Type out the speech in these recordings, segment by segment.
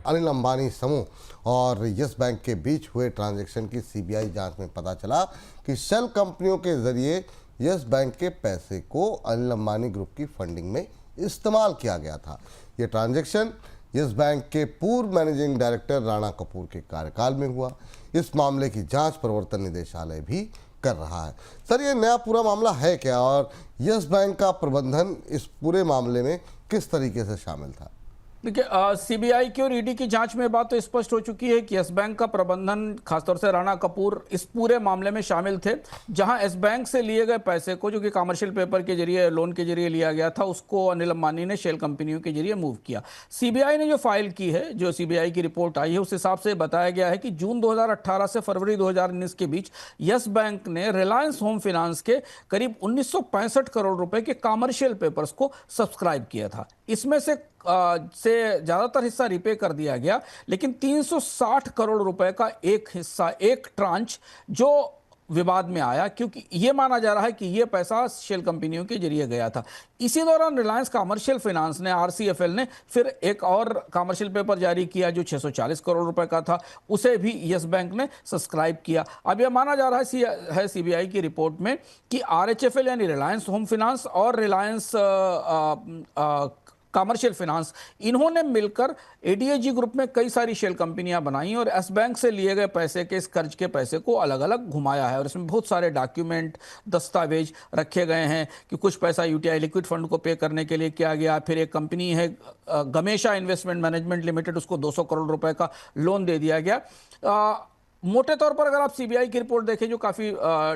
अनिल अंबानी समूह और yes bank के बीच हुए ट्रांजैक्शन की सीबीआई जांच में पता चला कि शेल कंपनियों के जरिए यस बैंक के पैसे को अनिल अंबानी ग्रुप की फंडिंग में इस्तेमाल किया गया था। यह ट्रांजैक्शन यस बैंक के पूर्व मैनेजिंग डायरेक्टर राणा कपूर के कार्यकाल में हुआ। इस मामले की जांच प्रवर्तन निदेशालय भी कर रहा है। सर, ये नया पूरा मामला है क्या और यस बैंक का प्रबंधन इस पूरे मामले में किस तरीके से शामिल था? देखिए, सीबीआई की और ईडी की जांच में बात तो स्पष्ट हो चुकी है कि यस बैंक का प्रबंधन, खासतौर से राणा कपूर, इस पूरे मामले में शामिल थे। जहां यस बैंक से लिए गए पैसे को, जो कि कमर्शियल पेपर के जरिए, लोन के जरिए लिया गया था, उसको अनिल अंबानी ने शेल कंपनियों के जरिए मूव किया। सीबीआई ने जो फाइल की है, जो सीबीआई की रिपोर्ट आई है, उस हिसाब से बताया गया है कि जून 2018 से फरवरी 2019 के बीच यस बैंक ने रिलायंस होम फाइनेंस के करीब 1965 करोड़ रुपए के कमर्शियल पेपर्स को सब्सक्राइब किया था। इसमें से ज़्यादातर हिस्सा रिपे कर दिया गया, लेकिन 360 करोड़ रुपए का एक हिस्सा, एक ट्रांच, जो विवाद में आया, क्योंकि यह माना जा रहा है कि यह पैसा शेल कंपनियों के जरिए गया था। इसी दौरान रिलायंस कमर्शियल फाइनेंस ने, आरसीएफएल ने, फिर एक और कमर्शियल पेपर जारी किया जो 640 करोड़ रुपए का था। उसे भी यस बैंक ने सब्सक्राइब किया। अब यह माना जा रहा है सीबीआई की रिपोर्ट में कि आरएचएफएल यानी रिलायंस होम फाइनेंस और रिलायंस कमर्शियल फाइनेंस, इन्होंने मिलकर एडीएजी ग्रुप में कई सारी शेल कंपनियां बनाई और एस बैंक से लिए गए पैसे के, इस कर्ज के पैसे को अलग अलग घुमाया है। और इसमें बहुत सारे डॉक्यूमेंट, दस्तावेज रखे गए हैं कि कुछ पैसा यूटीआई लिक्विड फंड को पे करने के लिए किया गया। फिर एक कंपनी है गमेशा इन्वेस्टमेंट मैनेजमेंट लिमिटेड, उसको 200 करोड़ रुपए का लोन दे दिया गया। मोटे तौर पर अगर आप सीबीआई की रिपोर्ट देखें, जो काफ़ी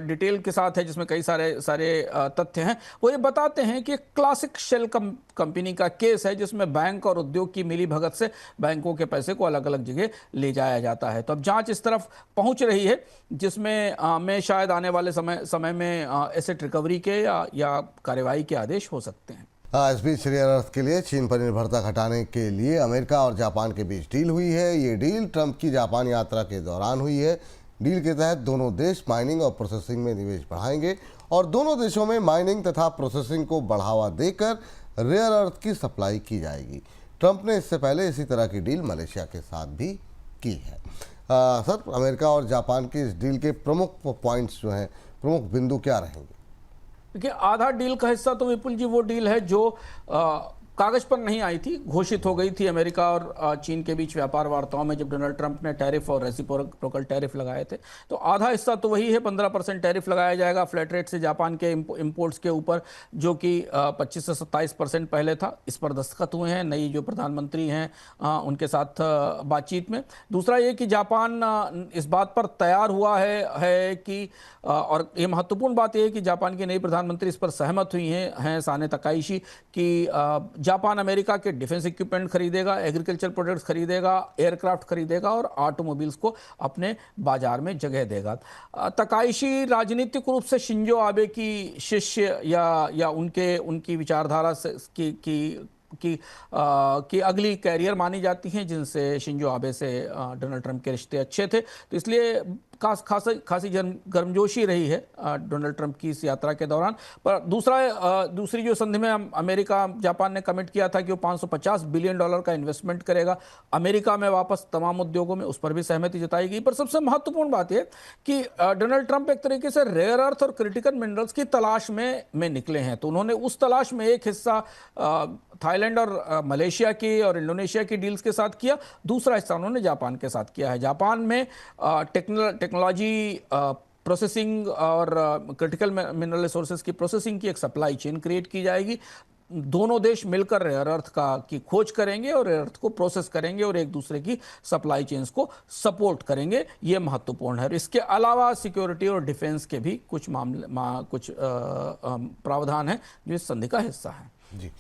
डिटेल के साथ है, जिसमें कई सारे तथ्य हैं, वो ये बताते हैं कि क्लासिक शेल कंपनी का केस है, जिसमें बैंक और उद्योग की मिली भगत से बैंकों के पैसे को अलग अलग जगह ले जाया जाता है। तो अब जांच इस तरफ पहुंच रही है, जिसमें में शायद आने वाले समय में एसेट रिकवरी के या कार्यवाही के आदेश हो सकते हैं। इस बीच रेयर अर्थ के लिए चीन पर निर्भरता घटाने के लिए अमेरिका और जापान के बीच डील हुई है। ये डील ट्रंप की जापान यात्रा के दौरान हुई है। डील के तहत दोनों देश माइनिंग और प्रोसेसिंग में निवेश बढ़ाएंगे और दोनों देशों में माइनिंग तथा प्रोसेसिंग को बढ़ावा देकर रेयर अर्थ की सप्लाई की जाएगी। ट्रंप ने इससे पहले इसी तरह की डील मलेशिया के साथ भी की है। सर, अमेरिका और जापान की इस डील के प्रमुख पॉइंट्स जो हैं, प्रमुख बिंदु क्या रहेंगे? देखिए, आधा डील का हिस्सा तो विपुल जी वो डील है जो कागज पर नहीं आई थी, घोषित हो गई थी अमेरिका और चीन के बीच व्यापार वार्ताओं में, जब डोनाल्ड ट्रंप ने टैरिफ और रेसिप्रोकल टैरिफ लगाए थे। तो आधा हिस्सा तो वही है, 15% टैरिफ लगाया जाएगा फ्लैट रेट से जापान के इंपोर्ट्स के ऊपर, जो कि 25 से 27% पहले था। इस पर दस्तखत हुए हैं नई जो प्रधानमंत्री हैं उनके साथ बातचीत में। दूसरा ये कि जापान इस बात पर तैयार हुआ है कि, और ये महत्वपूर्ण बात यह है कि जापान की नई प्रधानमंत्री इस पर सहमत हुई हैं साने तकाइशी, कि जापान अमेरिका के डिफेंस इक्विपमेंट खरीदेगा, एग्रीकल्चर प्रोडक्ट्स खरीदेगा, एयरक्राफ्ट खरीदेगा और ऑटोमोबाइल्स को अपने बाजार में जगह देगा। तकाइशी राजनीतिक रूप से शिंजो आबे की शिष्य या उनकी विचारधारा से की अगली कैरियर मानी जाती हैं, जिनसे शिंजो आबे से डोनाल्ड ट्रंप के रिश्ते अच्छे थे। तो इसलिए खासी गर्मजोशी रही है डोनाल्ड ट्रंप की इस यात्रा के दौरान। पर दूसरी जो संधि में अमेरिका, जापान ने कमिट किया था कि वो $550 बिलियन का इन्वेस्टमेंट करेगा अमेरिका में वापस तमाम उद्योगों में, उस पर भी सहमति जताई गई। पर सबसे महत्वपूर्ण बात यह कि डोनाल्ड ट्रंप एक तरीके से रेयर अर्थ और क्रिटिकल मिनरल्स की तलाश में निकले हैं। तो उन्होंने उस तलाश में एक हिस्सा थाईलैंड और मलेशिया की और इंडोनेशिया की डील्स के साथ किया, दूसरा हिस्सा उन्होंने जापान के साथ किया है। जापान में टेक्नोलॉजी, प्रोसेसिंग और क्रिटिकल मिनरल रिसोर्सेज की प्रोसेसिंग की एक सप्लाई चेन क्रिएट की जाएगी। दोनों देश मिलकर रेयर अर्थ की खोज करेंगे और रेयर अर्थ को प्रोसेस करेंगे और एक दूसरे की सप्लाई चेन्स को सपोर्ट करेंगे। ये महत्वपूर्ण है। इसके अलावा सिक्योरिटी और डिफेंस के भी कुछ कुछ प्रावधान हैं जो इस संधि का हिस्सा है। जी।